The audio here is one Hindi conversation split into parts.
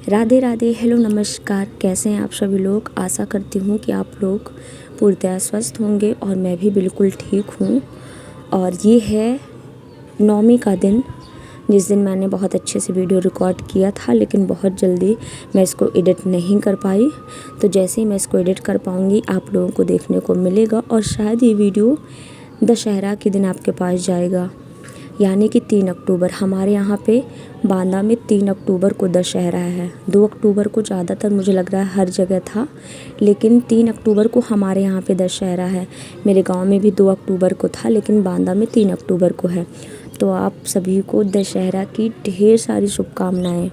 राधे राधे, हेलो नमस्कार। कैसे हैं आप सभी लोग। आशा करती हूँ कि आप लोग पूर्णतः स्वस्थ होंगे और मैं भी बिल्कुल ठीक हूँ। और ये है नौमी का दिन, जिस दिन मैंने बहुत अच्छे से वीडियो रिकॉर्ड किया था, लेकिन बहुत जल्दी मैं इसको एडिट नहीं कर पाई। तो जैसे ही मैं इसको एडिट कर पाऊँगी आप लोगों को देखने को मिलेगा और शायद ये वीडियो दशहरा के दिन आपके पास जाएगा, यानी कि 3 अक्टूबर। हमारे यहाँ पे बांदा में 3 अक्टूबर को दशहरा है। 2 अक्टूबर को ज़्यादातर मुझे लग रहा है हर जगह था, लेकिन 3 अक्टूबर को हमारे यहाँ पे दशहरा है। मेरे गांव में भी 2 अक्टूबर को था, लेकिन बांदा में 3 अक्टूबर को है। तो आप सभी को दशहरा की ढेर सारी शुभकामनाएँ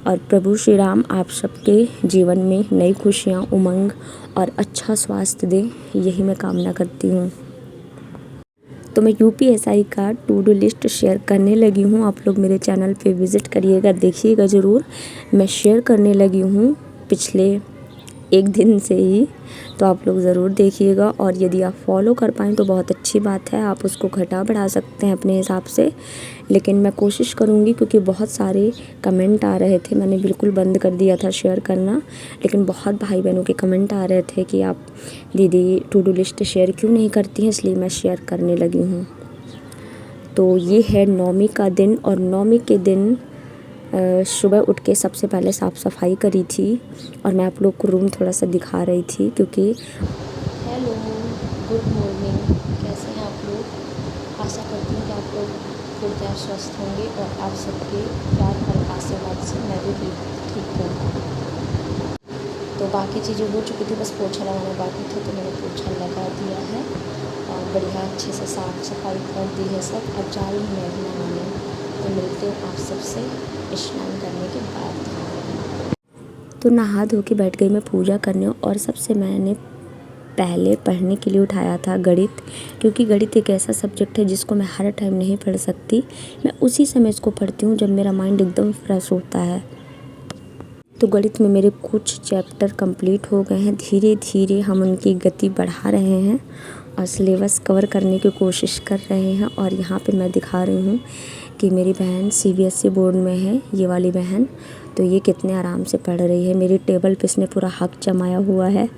और प्रभु श्री राम आप सबके जीवन में नई खुशियाँ, उमंग और अच्छा स्वास्थ्य दें, यही मैं कामना करती हूँ। तो मैं यूपीएससी का टू डू लिस्ट शेयर करने लगी हूँ। आप लोग मेरे चैनल पे विज़िट करिएगा, देखिएगा ज़रूर। मैं शेयर करने लगी हूँ पिछले एक दिन से ही, तो आप लोग ज़रूर देखिएगा। और यदि आप फॉलो कर पाएँ तो बहुत अच्छी बात है, आप उसको घटा बढ़ा सकते हैं अपने हिसाब से। लेकिन मैं कोशिश करूँगी, क्योंकि बहुत सारे कमेंट आ रहे थे। मैंने बिल्कुल बंद कर दिया था शेयर करना, लेकिन बहुत भाई बहनों के कमेंट आ रहे थे कि आप दीदी टू डू लिस्ट शेयर क्यों नहीं करती हैं, इसलिए मैं शेयर करने लगी हूँ। तो ये है नौमी का दिन, और नौमी के दिन सुबह उठ के सबसे पहले साफ़ सफाई करी थी। और मैं आप लोग को रूम थोड़ा सा दिखा रही थी, क्योंकि हेलो गुड मॉर्निंग, कैसे हैं आप लोग। आशा करती हूँ कि आप लोग पूर्णतः स्वस्थ होंगे और आप सबके प्यार और आशीर्वाद से मैं भी ठीक हूँ। तो बाकी चीज़ें हो चुकी थी, बस पोछा लगाना बाकी था, तो मैंने पोछा लगा दिया है और बढ़िया अच्छे से साफ़ सफाई कर दी है सब। अब जा रही हूँ मैं भी नहाने। तो मिलते हैं आप सबसे स्नान करने के बाद। तो नहा धो के बैठ गई मैं पूजा करने, और सबसे मैंने पहले पढ़ने के लिए उठाया था गणित, क्योंकि गणित एक ऐसा सब्जेक्ट है जिसको मैं हर टाइम नहीं पढ़ सकती। मैं उसी समय इसको पढ़ती हूँ जब मेरा माइंड एकदम फ्रेश होता है। तो गणित में मेरे कुछ चैप्टर कंप्लीट हो गए हैं। धीरे धीरे हम उनकी गति बढ़ा रहे हैं और सिलेबस कवर करने की कोशिश कर रहे हैं। और यहाँ पे मैं दिखा रही हूँ कि मेरी बहन सीबीएसई बोर्ड में है, ये वाली बहन। तो ये कितने आराम से पढ़ रही है। मेरी टेबल पे इसने पूरा हक जमाया हुआ है।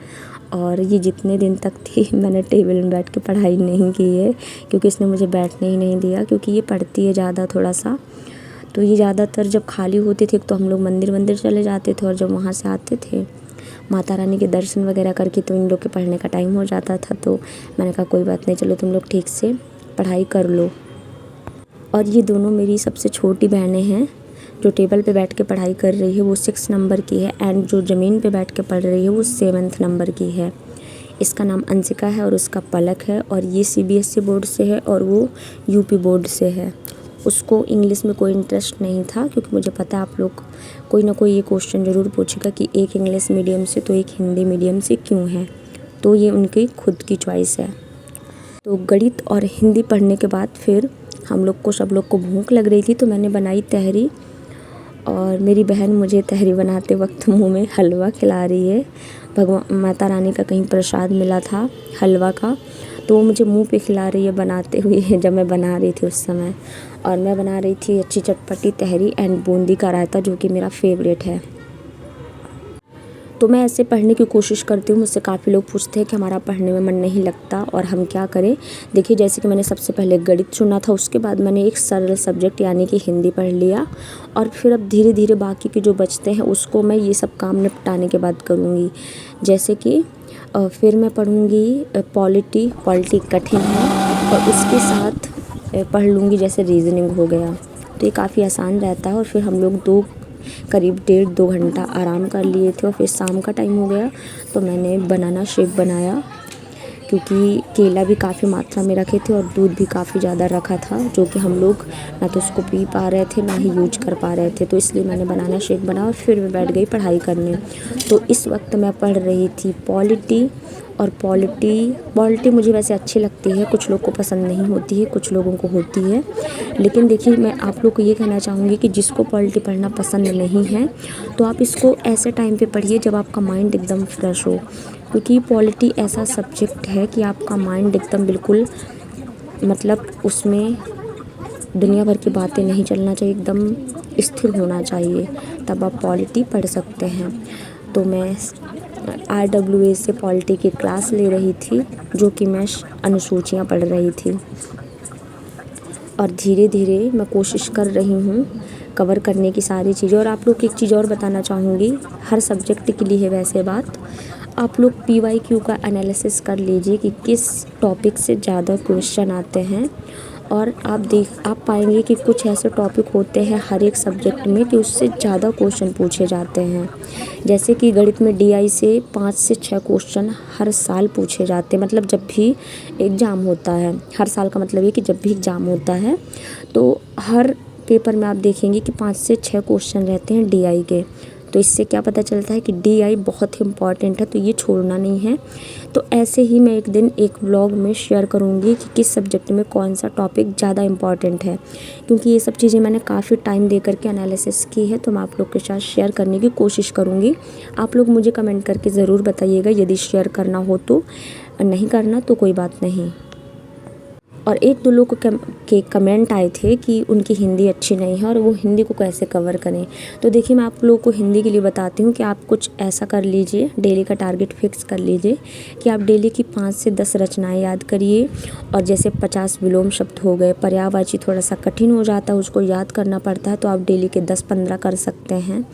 और ये जितने दिन तक थी मैंने टेबल में बैठ के पढ़ाई नहीं की है, क्योंकि इसने मुझे बैठने ही नहीं दिया, क्योंकि ये पढ़ती है ज़्यादा थोड़ा सा। तो ये ज़्यादातर जब खाली होते थे तो हम लोग मंदिर चले जाते थे, और जब वहाँ से आते थे माता रानी के दर्शन वगैरह करके, तो इन लोग के पढ़ने का टाइम हो जाता था। तो मैंने कहा कोई बात नहीं, चलो तुम लोग ठीक से पढ़ाई कर लो। और ये दोनों मेरी सबसे छोटी बहनें हैं। जो टेबल पे बैठ के पढ़ाई कर रही है वो 6 नंबर की है, एंड जो ज़मीन पे बैठ के पढ़ रही है वो 7th नंबर की है। इसका नाम अंशिका है और उसका पलक है। और ये सीबीएसई बोर्ड से है और वो यूपी बोर्ड से है। उसको इंग्लिश में कोई इंटरेस्ट नहीं था, क्योंकि मुझे पता है आप लोग कोई ना कोई ये क्वेश्चन ज़रूर पूछेगा कि एक इंग्लिश मीडियम से तो एक हिंदी मीडियम से क्यों है। तो ये उनकी खुद की चॉइस है। तो गणित और हिंदी पढ़ने के बाद फिर सब लोग को भूख लग रही थी, तो मैंने बनाई तहरी। और मेरी बहन मुझे तहरी बनाते वक्त मुंह में हलवा खिला रही है। भगवान माता रानी का कहीं प्रसाद मिला था हलवा का, तो वो मुझे मुंह पे खिला रही है बनाते हुए, जब मैं बना रही थी उस समय। और मैं बना रही थी अच्छी चटपटी तहरी एंड बूंदी का रायता, जो कि मेरा फेवरेट है। तो मैं ऐसे पढ़ने की कोशिश करती हूँ। मुझसे काफ़ी लोग पूछते हैं कि हमारा पढ़ने में मन नहीं लगता और हम क्या करें। देखिए, जैसे कि मैंने सबसे पहले गणित चुना था, उसके बाद मैंने एक सरल सब्जेक्ट यानी कि हिंदी पढ़ लिया। और फिर अब धीरे धीरे बाकी के जो बचते हैं उसको मैं ये सब काम निपटाने के बाद करूँगी। जैसे कि फिर मैं पढ़ूँगी पॉलिटी कठिन है, और उसके साथ पढ़ लूँगी जैसे रीजनिंग हो गया, तो ये काफ़ी आसान रहता है। और फिर हम लोग करीब 1.5-2 घंटा आराम कर लिए थे। और फिर शाम का टाइम हो गया, तो मैंने बनाना शेक बनाया, क्योंकि केला भी काफ़ी मात्रा में रखे थे और दूध भी काफ़ी ज़्यादा रखा था, जो कि हम लोग ना तो उसको पी पा रहे थे ना ही यूज कर पा रहे थे। तो इसलिए मैंने बनाना शेक बनाया और फिर मैं बैठ गई पढ़ाई करने। तो इस वक्त मैं पढ़ रही थी पॉलिटी। और पॉलिटी मुझे वैसे अच्छी लगती है, कुछ लोग को पसंद नहीं होती है, कुछ लोगों को होती है। लेकिन देखिए, मैं आप लोग को ये कहना चाहूँगी कि जिसको पॉलिटी पढ़ना पसंद नहीं है, तो आप इसको ऐसे टाइम पे पढ़िए जब आपका माइंड एकदम फ्रेश हो, क्योंकि पॉलिटी ऐसा सब्जेक्ट है कि आपका माइंड एकदम बिल्कुल, मतलब उसमें दुनिया भर की बातें नहीं चलना चाहिए, एकदम स्थिर होना चाहिए, तब आप पॉलिटी पढ़ सकते हैं। तो मैं RWA से पॉलिटी की क्लास ले रही थी, जो कि मैं अनुसूचियाँ पढ़ रही थी, और धीरे धीरे मैं कोशिश कर रही हूँ कवर करने की सारी चीज़ें। और आप लोग को एक चीज़ और बताना चाहूँगी, हर सब्जेक्ट के लिए है वैसे बात, आप लोग PYQ का एनालिसिस कर लीजिए कि किस टॉपिक से ज़्यादा क्वेश्चन आते हैं, और आप पाएंगे कि कुछ ऐसे टॉपिक होते हैं हर एक सब्जेक्ट में कि उससे ज़्यादा क्वेश्चन पूछे जाते हैं। जैसे कि गणित में DI से 5 से 6 क्वेश्चन हर साल पूछे जाते हैं, मतलब जब भी एग्ज़ाम होता है, हर साल का मतलब ये कि जब भी एग्ज़ाम होता है तो हर पेपर में आप देखेंगे कि 5 से 6 क्वेश्चन रहते हैं DI के। तो इससे क्या पता चलता है कि DI बहुत ही इम्पॉर्टेंट है, तो ये छोड़ना नहीं है। तो ऐसे ही मैं एक दिन एक व्लॉग में शेयर करूँगी कि किस सब्जेक्ट में कौन सा टॉपिक ज़्यादा इम्पॉर्टेंट है, क्योंकि ये सब चीज़ें मैंने काफ़ी टाइम दे करके एनालिसिस की है, तो मैं आप लोग के साथ शेयर करने की कोशिश करूँगी। आप लोग मुझे कमेंट करके ज़रूर बताइएगा यदि शेयर करना हो तो, नहीं करना तो कोई बात नहीं। और एक दो लोग के कमेंट आए थे कि उनकी हिंदी अच्छी नहीं है और वो हिंदी को कैसे कवर करें। तो देखिए, मैं आप लोगों को हिंदी के लिए बताती हूँ कि आप कुछ ऐसा कर लीजिए, डेली का टारगेट फिक्स कर लीजिए कि आप डेली की 5 से 10 रचनाएं याद करिए। और जैसे 50 विलोम शब्द हो गए, पर्यायवाची थोड़ा सा कठिन हो जाता है, उसको याद करना पड़ता है, तो आप डेली के 10-15 कर सकते हैं।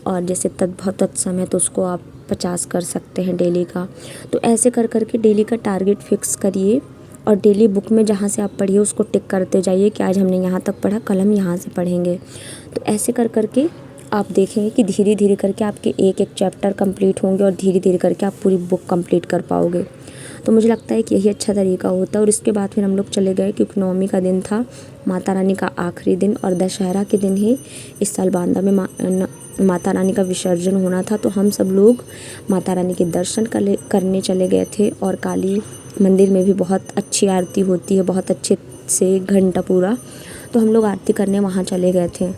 और जैसे तद्भव तत्सम है तो उसको आप 50 कर सकते हैं डेली का। तो ऐसे कर करके डेली का टारगेट फिक्स करिए, और डेली बुक में जहाँ से आप पढ़िए उसको टिक करते जाइए कि आज हमने यहाँ तक पढ़ा, कल हम यहाँ से पढ़ेंगे। तो ऐसे कर करके आप देखेंगे कि धीरे धीरे करके आपके एक एक चैप्टर कंप्लीट होंगे, और धीरे धीरे करके आप पूरी बुक कंप्लीट कर पाओगे। तो मुझे लगता है कि यही अच्छा तरीका होता है। और इसके बाद फिर हम लोग चले गए, क्योंकि नवमी का दिन था, माता रानी का आखिरी दिन, और दशहरा के दिन ही इस साल बांदा में माता रानी का विसर्जन होना था। तो हम सब लोग माता रानी के दर्शन करने चले गए थे। और काली मंदिर में भी बहुत अच्छी आरती होती है, बहुत अच्छे से घंटा पूरा, तो हम लोग आरती करने वहाँ चले गए थे।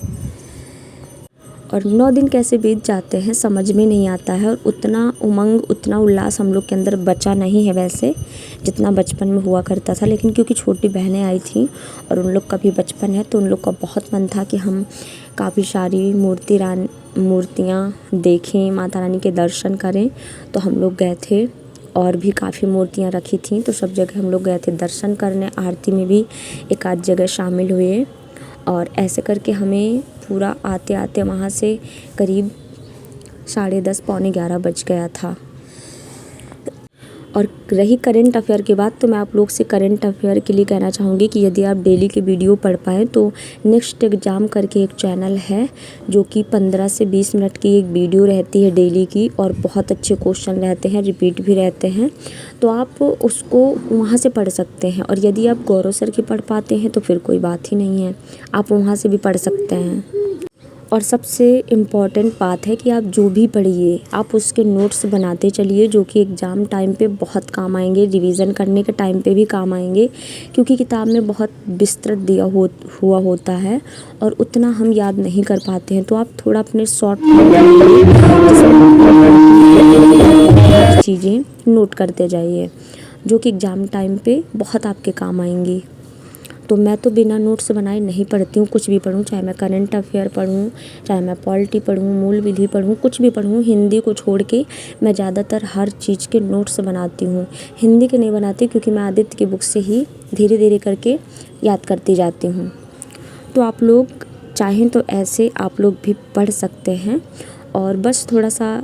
और 9 दिन कैसे बीत जाते हैं समझ में नहीं आता है, और उतना उमंग, उतना उल्लास हम लोग के अंदर बचा नहीं है वैसे, जितना बचपन में हुआ करता था। लेकिन क्योंकि छोटी बहनें आई थी और उन लोग का भी बचपन है, तो उन लोग का बहुत मन था कि हम काफ़ी सारी मूर्तियाँ देखें, माता रानी के दर्शन करें। तो हम लोग गए थे, और भी काफ़ी मूर्तियाँ रखी थी, तो सब जगह हम लोग गए थे दर्शन करने। आरती में भी एक आध जगह शामिल हुए, और ऐसे करके हमें पूरा आते आते वहाँ से करीब 10:30 पौने 11 बज गया था। और रही करंट अफेयर की बात, तो मैं आप लोग से करंट अफेयर के लिए कहना चाहूँगी कि यदि आप डेली के वीडियो पढ़ पाएँ तो नेक्स्ट एग्ज़ाम करके एक चैनल है, जो कि 15 से 20 मिनट की एक वीडियो रहती है डेली की, और बहुत अच्छे क्वेश्चन रहते हैं, रिपीट भी रहते हैं, तो आप उसको वहाँ से पढ़ सकते हैं। और यदि आप गौरव सर की पढ़ पाते हैं तो फिर कोई बात ही नहीं है, आप वहाँ से भी पढ़ सकते हैं। और सबसे इम्पॉर्टेंट बात है कि आप जो भी पढ़िए आप उसके नोट्स बनाते चलिए, जो कि एग्ज़ाम टाइम पे बहुत काम आएंगे, रिवीज़न करने के टाइम पे भी काम आएंगे, क्योंकि किताब में बहुत विस्तृत दिया हुआ होता है और उतना हम याद नहीं कर पाते हैं। तो आप थोड़ा अपने शॉर्ट चीज़ें नोट करते जाइए, जो कि एग्ज़ाम टाइम पे बहुत आपके काम आएंगी। तो मैं तो बिना नोट्स बनाए नहीं पढ़ती हूँ, कुछ भी पढ़ूँ, चाहे मैं करंट अफेयर पढ़ूँ, चाहे मैं पॉलिटी पढ़ूँ, मूल विधि पढ़ूँ, कुछ भी पढ़ूँ, हिंदी को छोड़ के मैं ज़्यादातर हर चीज़ के नोट्स बनाती हूँ। हिंदी के नहीं बनाती, क्योंकि मैं आदित्य की बुक से ही धीरे धीरे करके याद करती जाती हूँ। तो आप लोग चाहें तो ऐसे आप लोग भी पढ़ सकते हैं। और बस थोड़ा सा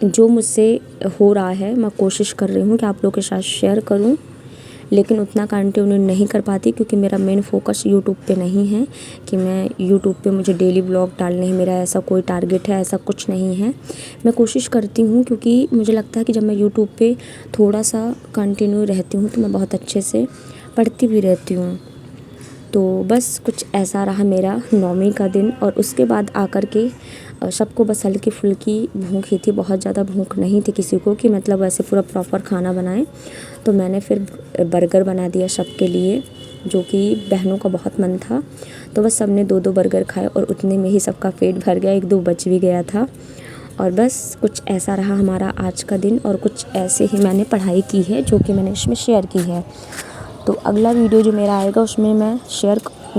जो मुझसे हो रहा है मैं कोशिश कर रही हूँ कि आप लोगों के साथ शेयर करूँ, लेकिन उतना कंटिन्यू नहीं कर पाती, क्योंकि मेरा मेन फोकस यूट्यूब पे नहीं है कि मैं यूट्यूब पे मुझे डेली ब्लॉग डालने हैं, मेरा ऐसा कोई टारगेट है, ऐसा कुछ नहीं है। मैं कोशिश करती हूँ, क्योंकि मुझे लगता है कि जब मैं यूट्यूब पे थोड़ा सा कंटिन्यू रहती हूँ तो मैं बहुत अच्छे से पढ़ती भी रहती हूँ। तो बस कुछ ऐसा रहा मेरा 9वीं का दिन। और उसके बाद आकर के सबको बस हल्की फुल्की भूख ही थी, बहुत ज़्यादा भूख नहीं थी किसी को कि मतलब ऐसे पूरा प्रॉपर खाना बनाएं। तो मैंने फिर बर्गर बना दिया सबके लिए, जो कि बहनों का बहुत मन था। तो बस सबने 2-2 बर्गर खाए और उतने में ही सबका पेट भर गया, 1-2 बच भी गया था। और बस कुछ ऐसा रहा हमारा आज का दिन, और कुछ ऐसे ही मैंने पढ़ाई की है जो कि मैंने इसमें शेयर की है। तो अगला वीडियो जो मेरा आएगा उसमें मैं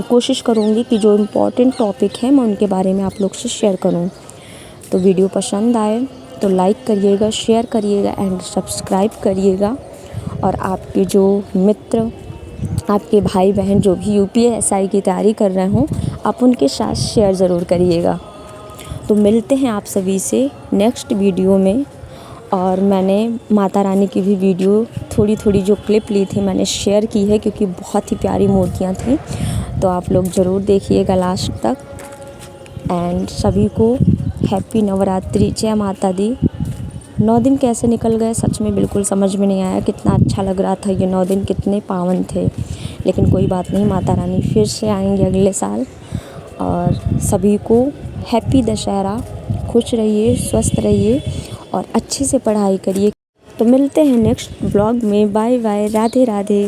कोशिश करूँगी कि जो इम्पोर्टेंट टॉपिक है मैं उनके बारे में आप लोग से शेयर करूँ। तो वीडियो पसंद आए तो लाइक करिएगा, शेयर करिएगा एंड सब्सक्राइब करिएगा। और आपके जो मित्र, आपके भाई बहन जो भी UPSI की तैयारी कर रहे हों, आप उनके साथ शेयर ज़रूर करिएगा। तो मिलते हैं आप सभी से नेक्स्ट वीडियो में। और मैंने माता रानी की भी वीडियो थोड़ी थोड़ी जो क्लिप ली थी मैंने शेयर की है, क्योंकि बहुत ही प्यारी मूर्तियाँ थी। तो आप लोग ज़रूर देखिएगा लास्ट तक। एंड सभी को हैप्पी नवरात्रि, जय माता दी। 9 दिन कैसे निकल गए सच में बिल्कुल समझ में नहीं आया। कितना अच्छा लग रहा था, ये 9 दिन कितने पावन थे। लेकिन कोई बात नहीं, माता रानी फिर से आएंगे अगले साल। और सभी को हैप्पी दशहरा। खुश रहिए, स्वस्थ रहिए और अच्छे से पढ़ाई करिए। तो मिलते हैं नेक्स्ट ब्लॉग में। Bye bye, Radhe Radhe.